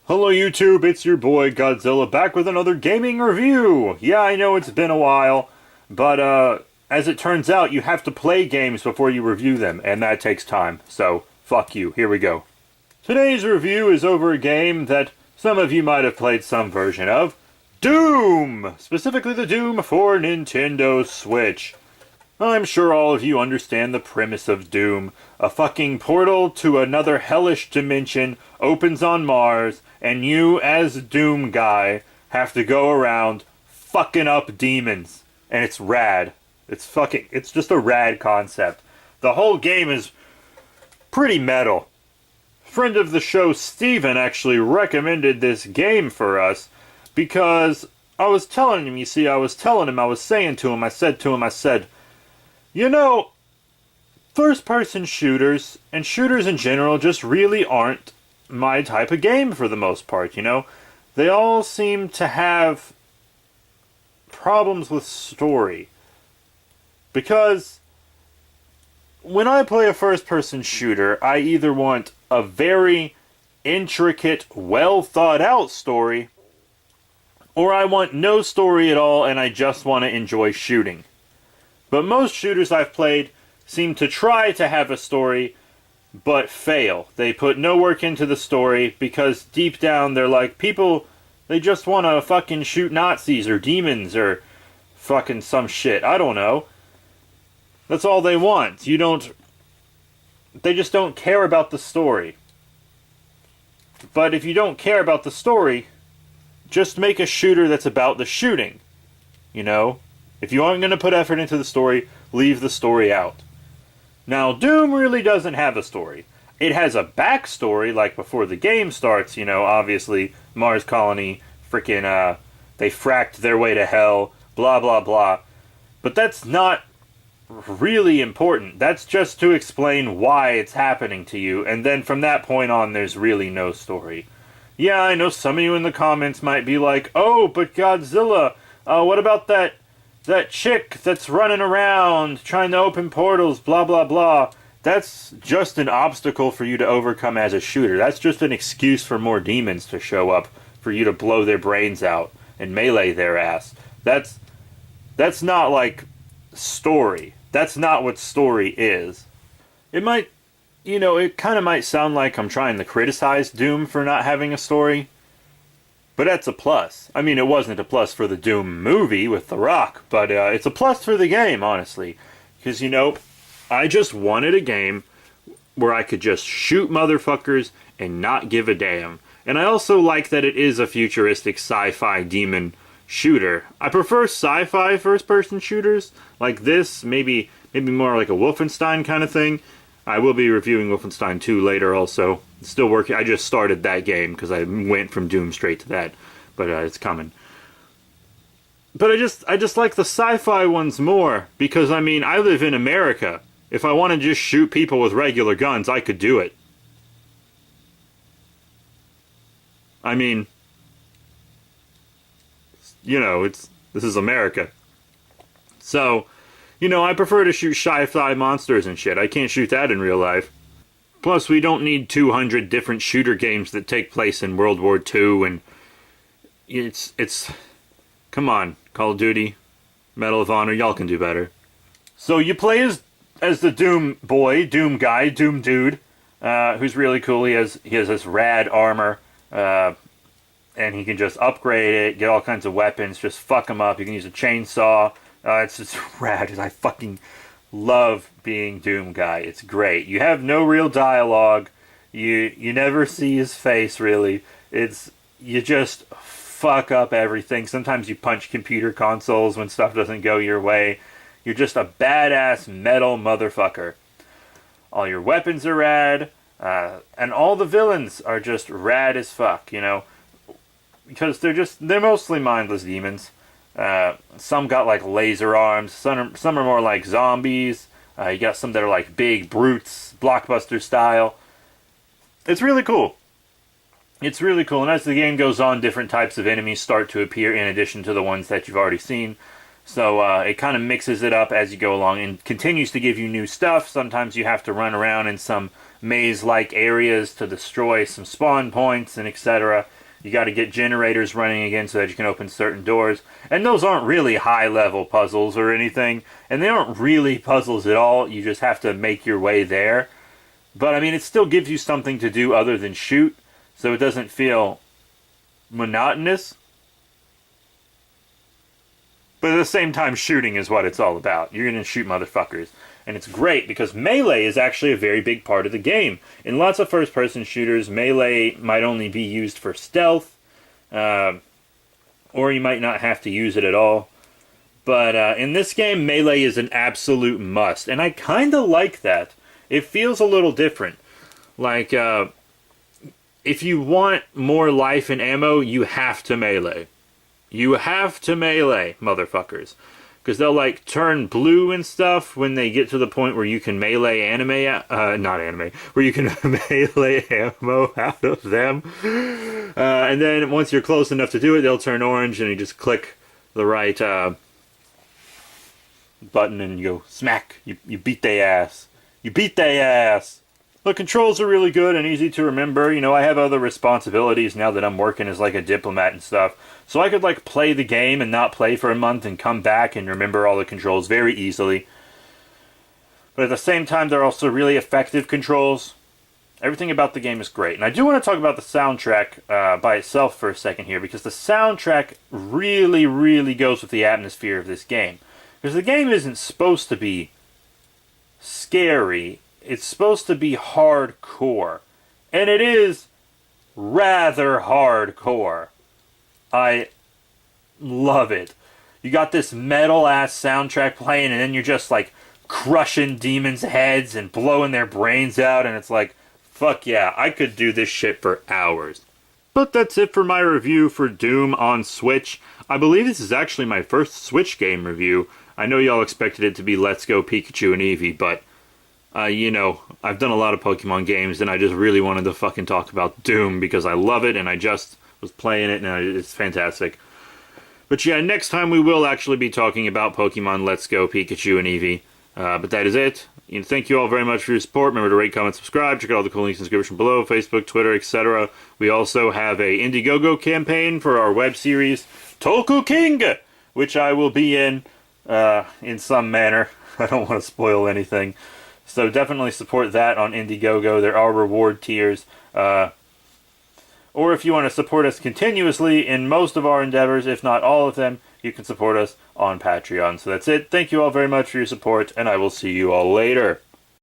Hello YouTube, it's your boy Godzilla back with another gaming review! Yeah, I know it's been a while, but as it turns out, you have to play games before you review them, and that takes time, so fuck you, here we go. Today's review is over a game that some of you might have played some version of, Doom! Specifically the Doom for Nintendo Switch. I'm sure all of you understand the premise of Doom. A fucking portal to another hellish dimension opens on Mars, and you, as Doom guy, have to go around fucking up demons. And it's rad. It's just a rad concept. The whole game is pretty metal. Friend of the show, Steven, actually recommended this game for us because I was saying to him, I said, you know, first-person shooters, and shooters in general, just really aren't my type of game for the most part, you know? They all seem to have problems with story. Because when I play a first-person shooter, I either want a very intricate, well-thought-out story, or I want no story at all and I just want to enjoy shooting. But most shooters I've played seem to try to have a story, but fail. They put no work into the story because deep down they're like, people, they just want to fucking shoot Nazis or demons or fucking some shit. I don't know. That's all they want. They just don't care about the story. But if you don't care about the story, just make a shooter that's about the shooting. You know? If you aren't going to put effort into the story, leave the story out. Now, Doom really doesn't have a story. It has a backstory, like before the game starts, you know, obviously, Mars Colony, freaking, they fracked their way to hell, blah, blah, blah. But that's not really important. That's just to explain why it's happening to you, and then from that point on, there's really no story. Yeah, I know some of you in the comments might be like, oh, but Godzilla, what about that chick that's running around trying to open portals, blah, blah, blah. That's just an obstacle for you to overcome as a shooter. That's just an excuse for more demons to show up, for you to blow their brains out and melee their ass. That's not like story. That's not what story is. It might, you know, it kind of might sound like I'm trying to criticize Doom for not having a story. But that's a plus. I mean, it wasn't a plus for the Doom movie with The Rock, but it's a plus for the game, honestly. Because, you know, I just wanted a game where I could just shoot motherfuckers and not give a damn. And I also like that it is a futuristic sci-fi demon shooter. I prefer sci-fi first-person shooters like this, maybe more like a Wolfenstein kind of thing. I will be reviewing Wolfenstein 2 later also. Still working. I just started that game because I went from Doom straight to that. But it's coming. But I just like the sci-fi ones more because, I mean, I live in America. If I want to just shoot people with regular guns, I could do it. I mean, you know, this is America. So, you know, I prefer to shoot sci-fi monsters and shit. I can't shoot that in real life. Plus, we don't need 200 different shooter games that take place in World War II, and it's... Come on, Call of Duty, Medal of Honor, y'all can do better. So you play as the Doom boy, Doom guy, Doom dude, who's really cool. He has this rad armor, and he can just upgrade it, get all kinds of weapons, just fuck them up. You can use a chainsaw. It's just rad. I fucking love being Doom guy. It's great. You have no real dialogue. You never see his face, really. You just fuck up everything. Sometimes you punch computer consoles when stuff doesn't go your way. You're just a badass metal motherfucker. All your weapons are rad, and all the villains are just rad as fuck, you know? Because they're mostly mindless demons. Some got like laser arms, some are more like zombies. You got some that are like big brutes, blockbuster style. It's really cool. It's really cool, and as the game goes on, different types of enemies start to appear in addition to the ones that you've already seen. So it kind of mixes it up as you go along and continues to give you new stuff. Sometimes you have to run around in some maze-like areas to destroy some spawn points and etc. You got to get generators running again so that you can open certain doors. And those aren't really high-level puzzles or anything. And they aren't really puzzles at all. You just have to make your way there. But, I mean, it still gives you something to do other than shoot. So it doesn't feel monotonous. But at the same time, shooting is what it's all about. You're going to shoot motherfuckers. And it's great because melee is actually a very big part of the game. In lots of first-person shooters, melee might only be used for stealth, or you might not have to use it at all. But in this game, melee is an absolute must, and I kind of like that. It feels a little different. Like, if you want more life and ammo, you have to melee. You have to melee, motherfuckers. Because they'll, like, turn blue and stuff when they get to the point where you can melee where you can melee ammo out of them. And then once you're close enough to do it, they'll turn orange and you just click the right button and you go smack. You beat they ass. You beat they ass. The controls are really good and easy to remember. You know, I have other responsibilities now that I'm working as like a diplomat and stuff. So I could like play the game and not play for a month and come back and remember all the controls very easily. But at the same time, they're also really effective controls. Everything about the game is great. And I do want to talk about the soundtrack by itself for a second here, because the soundtrack really, really goes with the atmosphere of this game. Because the game isn't supposed to be scary. It's supposed to be hardcore. And it is rather hardcore. I love it. You got this metal-ass soundtrack playing, and then you're just, like, crushing demons' heads and blowing their brains out, and it's like, fuck yeah, I could do this shit for hours. But that's it for my review for Doom on Switch. I believe this is actually my first Switch game review. I know y'all expected it to be Let's Go Pikachu and Eevee, but you know, I've done a lot of Pokemon games, and I just really wanted to fucking talk about Doom because I love it, and I just was playing it, and it's fantastic. But yeah, next time we will actually be talking about Pokemon Let's Go Pikachu and Eevee. But that is it. Thank you all very much for your support. Remember to rate, comment, subscribe. Check out all the cool links in the description below. Facebook, Twitter, etc. We also have a Indiegogo campaign for our web series, Toku King, which I will be in some manner. I don't want to spoil anything. So definitely support that on Indiegogo. There are reward tiers. Or if you want to support us continuously in most of our endeavors, if not all of them, you can support us on Patreon. So that's it. Thank you all very much for your support, and I will see you all later.